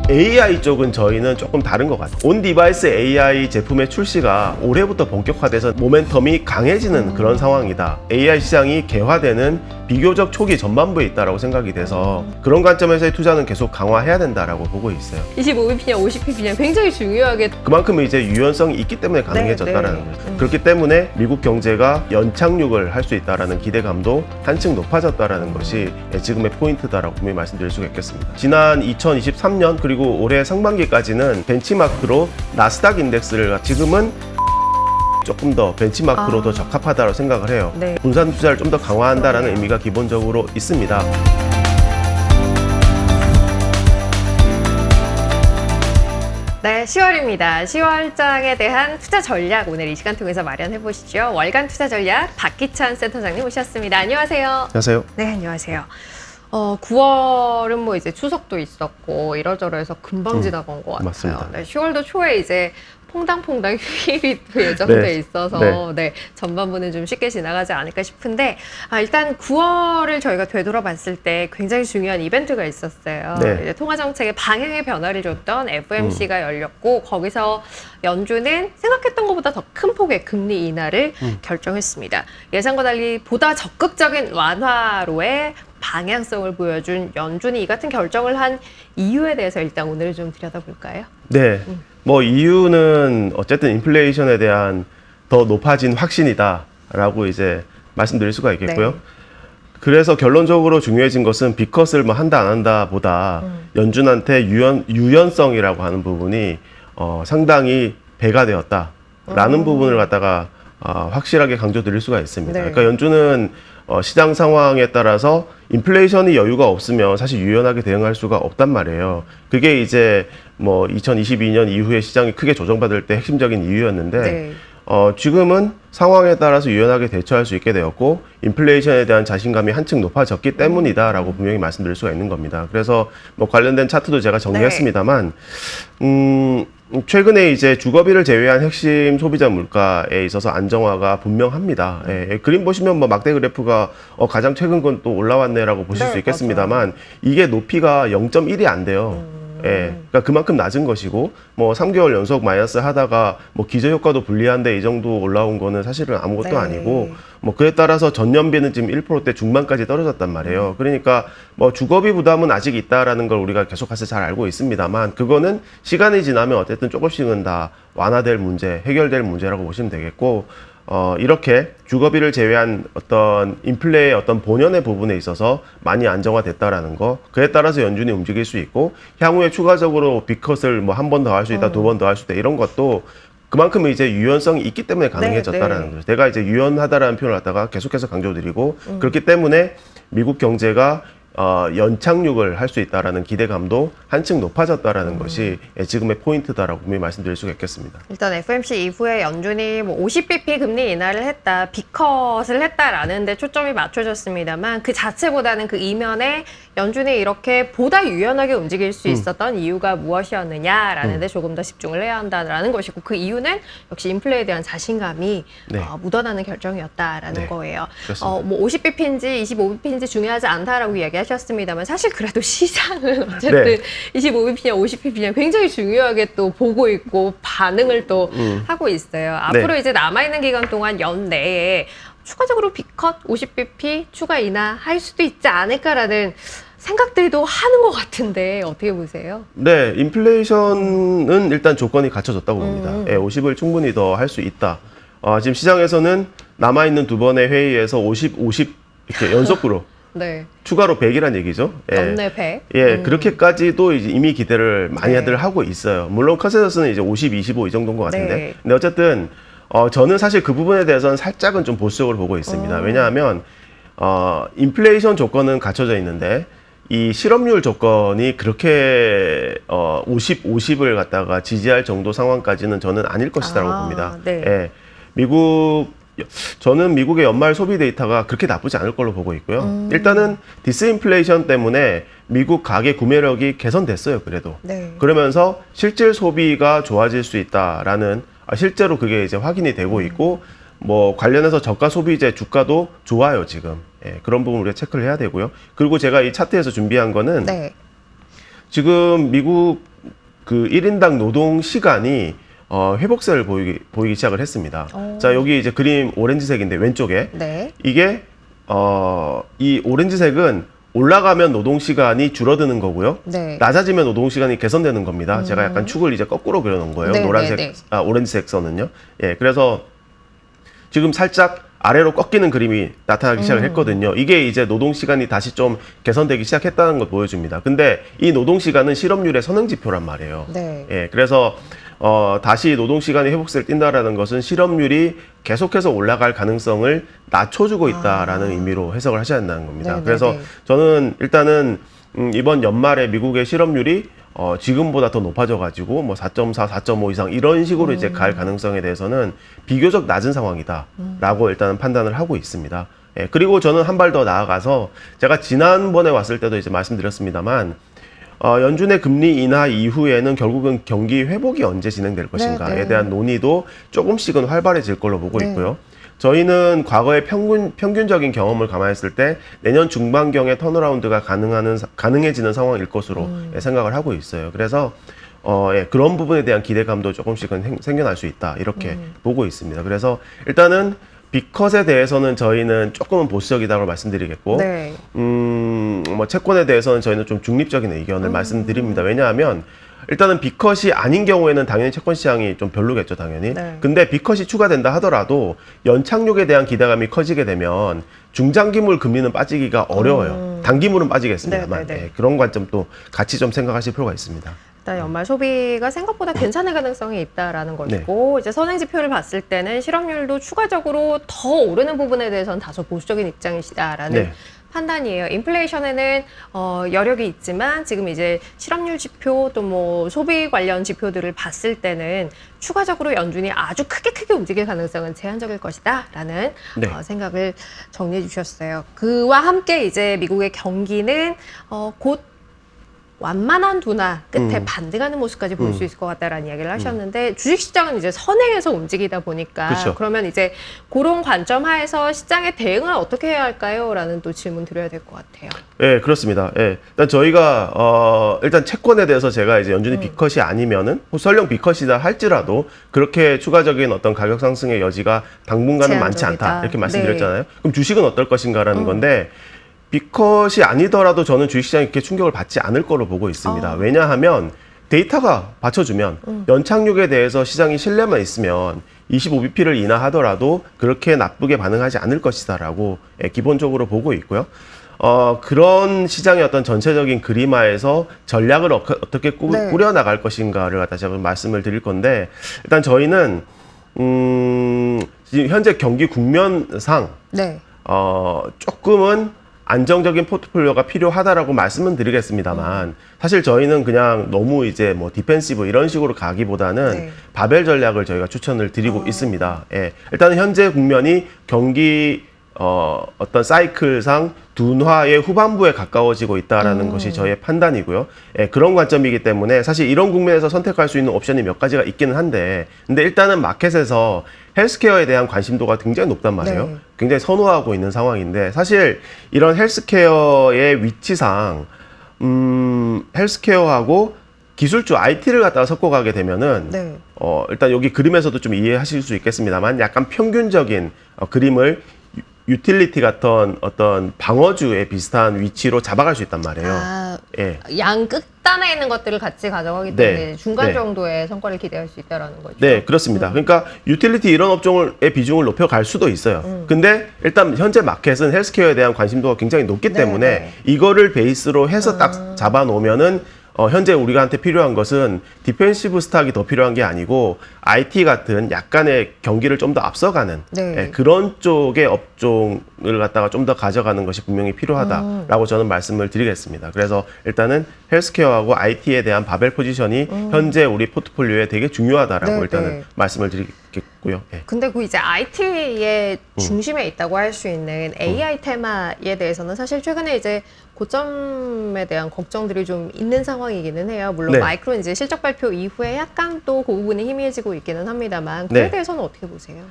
AI 쪽은 저희는 조금 다른 것 같아요. 온 디바이스 AI 제품의 출시가 올해부터 본격화돼서 모멘텀이 강해지는 그런 상황이다. AI 시장이 개화되는 비교적 초기 전반부에 있다라고 생각이 돼서 그런 관점에서의 투자는 계속 강화해야 된다라고 보고 있어요. 25bp냐 50bp냐 굉장히 중요하게 그만큼 이제 유연성이 있기 때문에 가능해졌다라는 거죠. 그렇기 때문에 미국 경제가 연착륙을 할 수 있다라는 기대감도 한층 높아졌다라는 것이 지금의 포인트다라고 분명히 말씀드릴 수가 있겠습니다. 지난 2023년 그리고 올해 상반기까지는 벤치마크로 나스닥 인덱스를 지금은 조금 더 벤치마크로 더 적합하다고 생각을 해요. 네. 분산 투자를 좀 더 강화한다라는 의미가 기본적으로 있습니다. 네, 10월입니다. 10월장에 대한 투자 전략 오늘 이 시간 통해서 마련해 보시죠. 월간 투자 전략 박기찬 센터장님 오셨습니다. 안녕하세요. 안녕하세요. 네, 안녕하세요. 9월은 뭐 이제 추석도 있었고 이러저러해서 금방 지나간 것 같아요. 맞습니다. 네, 10월도 초에 이제 퐁당퐁당 휴일이 또 예정돼 네. 있어서 네, 전반부는 좀 쉽게 지나가지 않을까 싶은데 일단 9월을 저희가 되돌아봤을 때 굉장히 중요한 이벤트가 있었어요. 네. 이제 통화정책의 방향의 변화를 줬던 FOMC가 열렸고 거기서 연준은 생각했던 것보다 더 큰 폭의 금리 인하를 결정했습니다. 예상과 달리 보다 적극적인 완화로의 방향성을 보여준 연준이 이 같은 결정을 한 이유에 대해서 일단 오늘 좀 들여다볼까요? 네. 뭐 이유는 어쨌든 인플레이션에 대한 더 높아진 확신이다라고 이제 말씀드릴 수가 있겠고요. 네. 그래서 결론적으로 중요해진 것은 빅컷을 뭐 한다 안 한다 보다 연준한테 유연성이라고 하는 부분이 상당히 배가 되었다라는 부분을 갖다가 확실하게 강조드릴 수가 있습니다. 네. 그러니까 연준은 시장 상황에 따라서 인플레이션이 여유가 없으면 사실 유연하게 대응할 수가 없단 말이에요. 그게 이제 뭐 2022년 이후에 시장이 크게 조정받을 때 핵심적인 이유였는데 네. 지금은 상황에 따라서 유연하게 대처할 수 있게 되었고 인플레이션에 대한 자신감이 한층 높아졌기 때문이다라고 분명히 말씀드릴 수가 있는 겁니다. 그래서 뭐 관련된 차트도 제가 정리했습니다만 최근에 이제 주거비를 제외한 핵심 소비자 물가에 있어서 안정화가 분명합니다. 그림 보시면 뭐 막대 그래프가 가장 최근 건 또 올라왔네라고 보실 네, 수 있겠습니다만 이게 높이가 0.1이 안 돼요. 그러니까 그만큼 낮은 것이고 뭐 3개월 연속 마이너스 하다가 뭐 기저효과도 불리한데 이 정도 올라온 거는 사실은 아무것도 네. 아니고 뭐 그에 따라서 전년비는 지금 1%대 중반까지 떨어졌단 말이에요. 그러니까 뭐 주거비 부담은 아직 있다라는 걸 우리가 계속해서 잘 알고 있습니다만 그거는 시간이 지나면 어쨌든 조금씩은 다 완화될 문제, 해결될 문제라고 보시면 되겠고 이렇게 주거비를 제외한 어떤 인플레의 어떤 본연의 부분에 있어서 많이 안정화됐다라는 거, 그에 따라서 연준이 움직일 수 있고 향후에 추가적으로 빅컷을 뭐 한 번 더 할 수 있다, 두 번 더 할 수 있다 이런 것도 그만큼 이제 유연성이 있기 때문에 가능해졌다라는 거죠. 제가 이제 유연하다라는 표현을 갖다가 계속해서 강조드리고 그렇기 때문에 미국 경제가 연착륙을 할 수 있다라는 기대감도 한층 높아졌다라는 것이 지금의 포인트다라고 분명히 말씀드릴 수가 있겠습니다. 일단 FOMC 이후에 연준이 뭐 50bp 금리 인하를 했다, 빅컷을 했다라는 데 초점이 맞춰졌습니다만 그 자체보다는 그 이면에 연준이 이렇게 보다 유연하게 움직일 수 있었던 이유가 무엇이었느냐라는 데 조금 더 집중을 해야 한다라는 것이고 그 이유는 역시 인플레에 대한 자신감이 네. 묻어나는 결정이었다라는 네. 거예요. 그렇습니다. 뭐 50bp인지 25bp인지 중요하지 않다라고 이야기하셨습니다만 사실 그래도 시장은 어쨌든 네. 25bp냐 50bp냐 굉장히 중요하게 또 보고 있고 반응을 또 하고 있어요. 앞으로 네. 이제 남아있는 기간 동안 연내에 추가적으로 B컷 50bp 추가 인하할 수도 있지 않을까라는 생각들도 하는 것 같은데 어떻게 보세요? 네, 인플레이션은 일단 조건이 갖춰졌다고 봅니다. 50을 충분히 더 할 수 있다. 지금 시장에서는 남아있는 두 번의 회의에서 50 이렇게 연속으로 네. 추가로 100이란 얘기죠. 연내 100. 그렇게까지도 이제 이미 기대를 많이들 네. 하고 있어요. 물론 컨센서스는 이제 50, 25 이 정도인 것 같은데. 네. 근데 어쨌든 저는 사실 그 부분에 대해서는 살짝은 좀 보수적으로 보고 있습니다. 왜냐하면 인플레이션 조건은 갖춰져 있는데 이 실업률 조건이 그렇게 50을 갖다가 지지할 정도 상황까지는 저는 아닐 것이라고 봅니다. 네. 저는 미국의 연말 소비 데이터가 그렇게 나쁘지 않을 걸로 보고 있고요. 일단은 디스인플레이션 때문에 미국 가계 구매력이 개선됐어요. 그래도. 네. 그러면서 실질 소비가 좋아질 수 있다라는 실제로 그게 이제 확인이 되고 있고 뭐 관련해서 저가 소비재 주가도 좋아요 지금. 그런 부분 우리가 체크를 해야 되고요. 그리고 제가 이 차트에서 준비한 거는 네. 지금 미국 그 1인당 노동 시간이 회복세를 보이기 시작을 했습니다. 자, 여기 이제 그림 오렌지색인데 왼쪽에 네. 이게 이 오렌지색은 올라가면 노동 시간이 줄어드는 거고요. 네. 낮아지면 노동 시간이 개선되는 겁니다. 제가 약간 축을 이제 거꾸로 그려놓은 거예요. 네, 노란색, 네, 오렌지색 선은요. 예, 그래서 지금 살짝 아래로 꺾이는 그림이 나타나기 시작을 했거든요. 이게 이제 노동 시간이 다시 좀 개선되기 시작했다는 걸 보여줍니다. 근데 이 노동 시간은 실업률의 선행 지표란 말이에요. 네. 예, 그래서 다시 노동 시간이 회복세를 띈다라는 것은 실업률이 계속해서 올라갈 가능성을 낮춰주고 있다라는 의미로 해석을 하셔야 한다는 겁니다. 네네네. 그래서 저는 일단은 이번 연말에 미국의 실업률이 지금보다 더 높아져가지고 뭐 4.4, 4.5 이상 이런 식으로 이제 갈 가능성에 대해서는 비교적 낮은 상황이다라고 일단은 판단을 하고 있습니다. 예, 그리고 저는 한 발 더 나아가서 제가 지난번에 왔을 때도 이제 말씀드렸습니다만 연준의 금리 인하 이후에는 결국은 경기 회복이 언제 진행될 것인가에 네. 대한 논의도 조금씩은 활발해질 걸로 보고 네. 있고요. 저희는 과거의 평균적인 경험을 감안했을 때 내년 중반경에 턴어라운드가 가능해지는 상황일 것으로 생각을 하고 있어요. 그래서 예, 그런 부분에 대한 기대감도 조금씩은 생겨날 수 있다 이렇게 보고 있습니다. 그래서 일단은 빅컷에 대해서는 저희는 조금은 보수적이다고 말씀드리겠고, 네. 뭐 채권에 대해서는 저희는 좀 중립적인 의견을 말씀드립니다. 왜냐하면 일단은 빅컷이 아닌 경우에는 당연히 채권 시장이 좀 별로겠죠, 당연히. 네. 근데 빅컷이 추가된다 하더라도 연착륙에 대한 기대감이 커지게 되면 중장기물 금리는 빠지기가 어려워요. 단기물은 빠지겠습니다만. 네네네. 예, 그런 관점도 같이 좀 생각하실 필요가 있습니다. 일단 연말 소비가 생각보다 괜찮을 가능성이 있다라는 것이고 이제 선행 지표를 봤을 때는 실업률도 추가적으로 더 오르는 부분에 대해서는 다소 보수적인 입장이시다라는 네. 판단이에요. 인플레이션에는 여력이 있지만 지금 이제 실업률 지표 또 뭐 소비 관련 지표들을 봤을 때는 추가적으로 연준이 아주 크게 움직일 가능성은 제한적일 것이다라는 네. 생각을 정리해 주셨어요. 그와 함께 이제 미국의 경기는 곧 완만한 둔화 끝에 반등하는 모습까지 보일 수 있을 것 같다라는 이야기를 하셨는데 주식시장은 이제 선행해서 움직이다 보니까 그쵸. 그러면 이제 그런 관점 하에서 시장의 대응을 어떻게 해야 할까요? 라는 또 질문 드려야 될 것 같아요. 예, 그렇습니다. 예. 일단 저희가, 일단 채권에 대해서 제가 이제 연준이 빅컷이 아니면은, 설령 빅컷이다 할지라도, 그렇게 추가적인 어떤 가격 상승의 여지가 당분간은 많지 제한적이다. 않다. 이렇게 말씀드렸잖아요. 그럼 주식은 어떨 것인가라는 건데, 빅컷이 아니더라도 저는 주식시장이 이렇게 충격을 받지 않을 거로 보고 있습니다. 왜냐하면, 데이터가 받쳐주면, 연착륙에 대해서 시장이 신뢰만 있으면, 25bp를 인하하더라도 그렇게 나쁘게 반응하지 않을 것이다라고 기본적으로 보고 있고요. 그런 시장의 어떤 전체적인 그림화에서 전략을 어떻게 네. 꾸려나갈 것인가를 다시 한번 말씀을 드릴 건데, 일단 저희는, 지금 현재 경기 국면상, 네. 조금은 안정적인 포트폴리오가 필요하다라고 말씀은 드리겠습니다만, 사실 저희는 그냥 너무 이제 뭐 디펜시브 이런 식으로 가기보다는 네. 바벨 전략을 저희가 추천을 드리고 있습니다. 예. 일단은 현재 국면이 경기 어떤 사이클상 둔화의 후반부에 가까워지고 있다라는 것이 저의 판단이고요. 예, 그런 관점이기 때문에 사실 이런 국면에서 선택할 수 있는 옵션이 몇 가지가 있기는 한데, 근데 일단은 마켓에서 헬스케어에 대한 관심도가 굉장히 높단 말이에요. 네. 굉장히 선호하고 있는 상황인데, 사실 이런 헬스케어의 위치상 헬스케어하고 기술주 IT를 갖다가 섞어가게 되면은 네. 일단 여기 그림에서도 좀 이해하실 수 있겠습니다만 약간 평균적인 그림을 유틸리티 같은 어떤 방어주에 비슷한 위치로 잡아갈 수 있단 말이에요. 예. 양 끝단에 있는 것들을 같이 가져가기 네. 때문에 중간 네. 정도의 성과를 기대할 수 있다는 거죠. 네, 그렇습니다. 그러니까 유틸리티 이런 업종의 비중을 높여갈 수도 있어요. 근데 일단 현재 마켓은 헬스케어에 대한 관심도가 굉장히 높기 네, 때문에 네. 이거를 베이스로 해서 딱 잡아놓으면은 현재 우리한테 필요한 것은 디펜시브 스탁이 더 필요한 게 아니고 IT 같은 약간의 경기를 좀 더 앞서가는 네. 예, 그런 쪽의 업종을 갖다가 좀 더 가져가는 것이 분명히 필요하다라고 저는 말씀을 드리겠습니다. 그래서 일단은 헬스케어하고 IT에 대한 바벨 포지션이 현재 우리 포트폴리오에 되게 중요하다라고 네, 일단은 네. 말씀을 드리겠고요. 예. 근데 그 이제 IT의 중심에 있다고 할 수 있는 AI 테마에 대해서는 사실 최근에 이제 고점에 대한 걱정들이 좀 있는 상황이기는 해요. 물론 네. 마이크론 이제 실적 발표 이후에 약간 또 그 부분이 희미해지고 있기는 합니다만 그에 네. 대해서는 어떻게 보세요?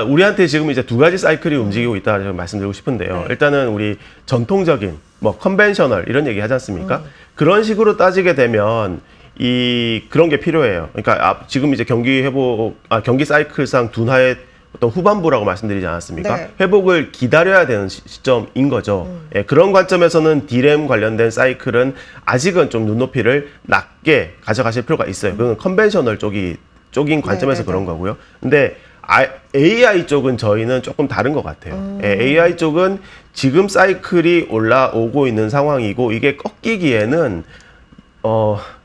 우리한테 지금 이제 두 가지 사이클이 움직이고 있다고 말씀드리고 싶은데요. 네. 일단은 우리 전통적인 뭐 컨벤셔널 이런 얘기 하지 않습니까? 그런 식으로 따지게 되면 그런 게 필요해요. 그러니까 지금 이제 경기 사이클상 둔화의 어떤 후반부라고 말씀드리지 않았습니까? 네. 회복을 기다려야 되는 시점인 거죠. 예, 그런 관점에서는 D램 관련된 사이클은 아직은 좀 눈높이를 낮게 가져가실 필요가 있어요. 그건 컨벤셔널 쪽인 관점에서 그런 거고요. 근데 AI 쪽은 저희는 조금 다른 것 같아요. 예, AI 쪽은 지금 사이클이 올라오고 있는 상황이고 이게 꺾이기에는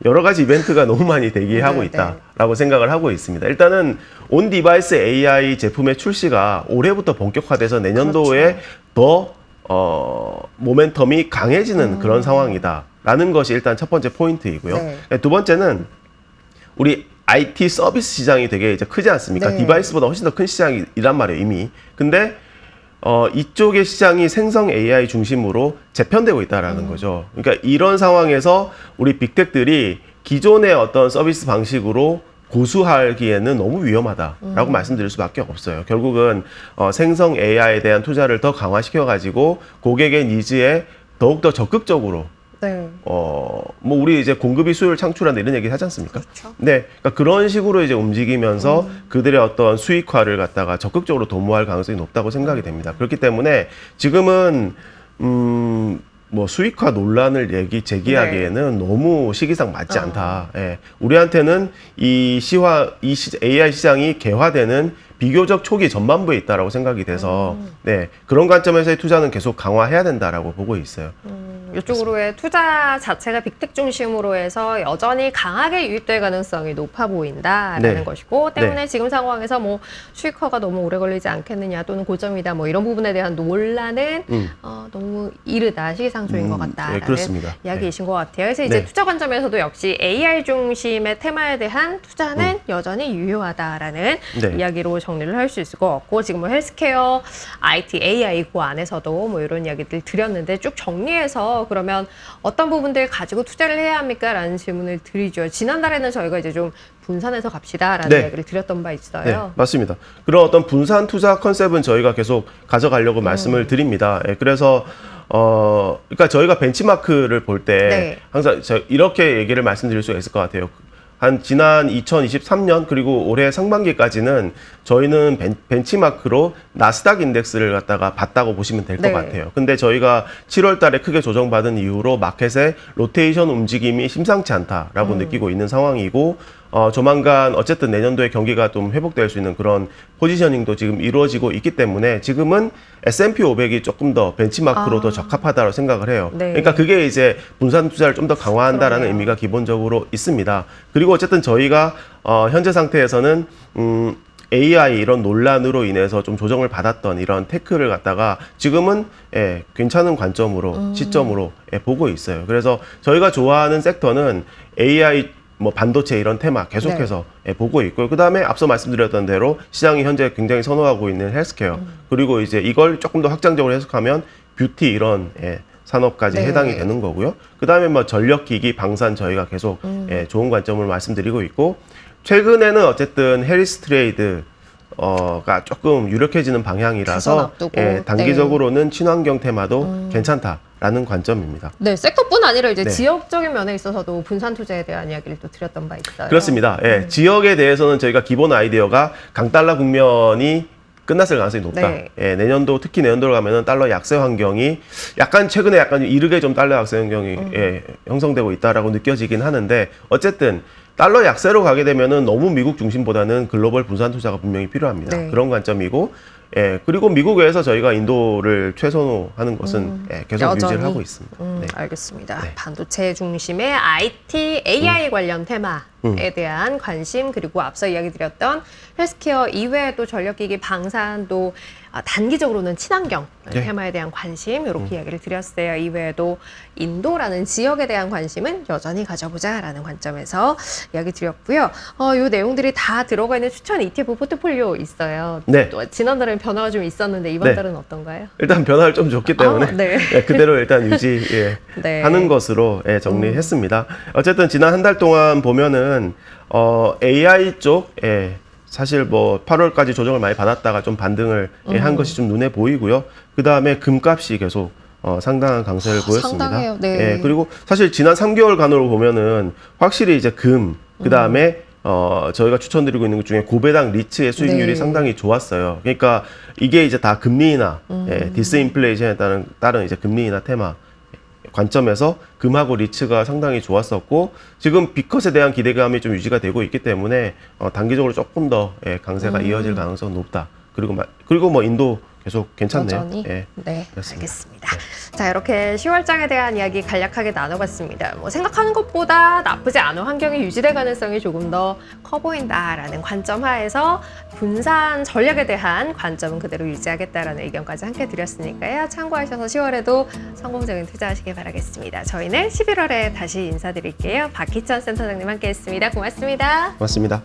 여러 가지 이벤트가 너무 많이 대기하고 있다라고 생각을 하고 있습니다. 일단은 온 디바이스 AI 제품의 출시가 올해부터 본격화돼서 내년도에 더 모멘텀이 강해지는 그런 상황이다라는 것이 일단 첫 번째 포인트이고요. 네. 두 번째는 우리 IT 서비스 시장이 되게 이제 크지 않습니까? 네. 디바이스보다 훨씬 더 큰 시장이란 말이에요, 이미. 근데 이쪽의 시장이 생성 AI 중심으로 재편되고 있다라는 거죠. 그러니까 이런 상황에서 우리 빅텍들이 기존의 어떤 서비스 방식으로 고수하기에는 너무 위험하다라고 말씀드릴 수밖에 없어요. 결국은 생성 AI에 대한 투자를 더 강화시켜가지고 고객의 니즈에 더욱더 적극적으로 네. 뭐 우리 이제 공급이 수요를 창출한다 이런 얘기 하지 않습니까? 그렇죠. 네, 그러니까 그런 식으로 이제 움직이면서 그들의 어떤 수익화를 갖다가 적극적으로 도모할 가능성이 높다고 생각이 됩니다. 그렇기 때문에 지금은 뭐 수익화 논란을 제기하기에는 너무 시기상 맞지 않다. 예, 우리한테는 AI 시장이 개화되는 비교적 초기 전반부에 있다라고 생각이 돼서 네, 그런 관점에서의 투자는 계속 강화해야 된다라고 보고 있어요. 이쪽으로의 투자 자체가 빅텍 중심으로 해서 여전히 강하게 유입될 가능성이 높아 보인다라는 네. 것이고 때문에 네. 지금 상황에서 뭐 수익화가 너무 오래 걸리지 않겠느냐 또는 고점이다 뭐 이런 부분에 대한 논란은 너무 이르다 시기상조인 것 같다라는 네, 그렇습니다. 이야기이신 것 같아요. 그래서 이제 네. 투자 관점에서도 역시 AI 중심의 테마에 대한 투자는 여전히 유효하다라는 네. 이야기로 정리를 할 수 있을 것 같고 지금 뭐 헬스케어, IT, AI 그 안에서도 뭐 이런 이야기들 드렸는데 쭉 정리해서 그러면 어떤 부분들 가지고 투자를 해야 합니까? 라는 질문을 드리죠. 지난달에는 저희가 이제 좀 분산해서 갑시다라는 네. 이야기를 드렸던 바 있어요. 네, 맞습니다. 그런 어떤 분산 투자 컨셉은 저희가 계속 가져가려고 말씀을 드립니다. 예, 그래서 그러니까 저희가 벤치마크를 볼 때 네. 항상 이렇게 얘기를 말씀드릴 수가 있을 것 같아요. 한 지난 2023년 그리고 올해 상반기까지는 저희는 벤치마크로 나스닥 인덱스를 갖다가 봤다고 보시면 될 것 네. 같아요. 근데 저희가 7월 달에 크게 조정받은 이후로 마켓의 로테이션 움직임이 심상치 않다라고 느끼고 있는 상황이고 조만간 어쨌든 내년도에 경기가 좀 회복될 수 있는 그런 포지셔닝도 지금 이루어지고 있기 때문에 지금은 S&P 500이 조금 더 벤치마크로 더 적합하다고 생각을 해요. 네. 그러니까 그게 이제 분산 투자를 좀 더 강화한다라는 그러네요. 의미가 기본적으로 있습니다. 그리고 어쨌든 저희가 현재 상태에서는 AI 이런 논란으로 인해서 좀 조정을 받았던 이런 테크를 갖다가 지금은 괜찮은 관점으로 시점으로 보고 있어요. 그래서 저희가 좋아하는 섹터는 AI 뭐 반도체 이런 테마 계속해서 보고 있고요. 그다음에 앞서 말씀드렸던 대로 시장이 현재 굉장히 선호하고 있는 헬스케어 그리고 이제 이걸 조금 더 확장적으로 해석하면 뷰티 이런 산업까지 네. 해당이 되는 거고요. 그다음에 뭐 전력기기, 방산 저희가 계속 좋은 관점을 말씀드리고 있고 최근에는 어쨌든 해리스 트레이드 가 조금 유력해지는 대선 방향이라서 앞두고. 단기적으로는 친환경 테마도 괜찮다라는 관점입니다. 네, 섹터뿐 아니라 이제 네. 지역적인 면에 있어서도 분산 투자에 대한 이야기를 또 드렸던 바 있어요. 그렇습니다. 지역에 대해서는 저희가 기본 아이디어가 강달러 국면이 끝났을 가능성이 높다. 네. 내년도 특히 내년도로 가면은 달러 약세 환경이 약간 최근에 약간 이르게 좀 달러 약세 환경이 형성되고 있다라고 느껴지긴 하는데 어쨌든 달러 약세로 가게 되면은 너무 미국 중심보다는 글로벌 분산 투자가 분명히 필요합니다. 네. 그런 관점이고 그리고 미국에서 저희가 인도를 최선호하는 것은 계속 여전히. 유지를 하고 있습니다. 네. 알겠습니다. 네. 반도체 중심의 IT, AI 관련 테마에 대한 관심 그리고 앞서 이야기 드렸던 헬스케어 이외에도 전력기기, 방산도 단기적으로는 친환경 네. 테마에 대한 관심 이렇게 이야기를 드렸어요. 이외에도 인도라는 지역에 대한 관심은 여전히 가져보자라는 관점에서 이야기 드렸고요. 이 내용들이 다 들어가 있는 추천 ETF 포트폴리오 있어요. 네. 또 지난달에는 변화가 좀 있었는데 이번 네. 달은 어떤가요? 일단 변화를 좀 줬기 때문에 네. 그대로 일단 유지 네. 하는 것으로 정리했습니다. 어쨌든 지난 한 달 동안 보면은 AI 쪽 사실 뭐 8월까지 조정을 많이 받았다가 좀 반등을 한 것이 좀 눈에 보이고요. 그 다음에 금값이 계속 상당한 강세를 보였습니다. 상당해요. 네. 예, 그리고 사실 지난 3개월간으로 보면은 확실히 이제 그 다음에 저희가 추천드리고 있는 것 중에 고배당 리츠의 수익률이 네. 상당히 좋았어요. 그러니까 이게 이제 다 금리 인하, 디스인플레이션에 따른 이제 금리 인하 테마 관점에서 금하고 리츠가 상당히 좋았었고 지금 B컷에 대한 기대감이 좀 유지가 되고 있기 때문에 단기적으로 조금 더 강세가 이어질 가능성은 높다. 그리고 뭐 인도 계속 괜찮네요. 여전히? 예, 네, 그렇습니다. 알겠습니다. 자, 이렇게 10월장에 대한 이야기 간략하게 나눠봤습니다. 뭐 생각하는 것보다 나쁘지 않은 환경이 유지될 가능성이 조금 더 커 보인다라는 관점 하에서 분산 전략에 대한 관점은 그대로 유지하겠다라는 의견까지 함께 드렸으니까요. 참고하셔서 10월에도 성공적인 투자하시길 바라겠습니다. 저희는 11월에 다시 인사드릴게요. 박희천 센터장님 함께했습니다. 고맙습니다. 고맙습니다.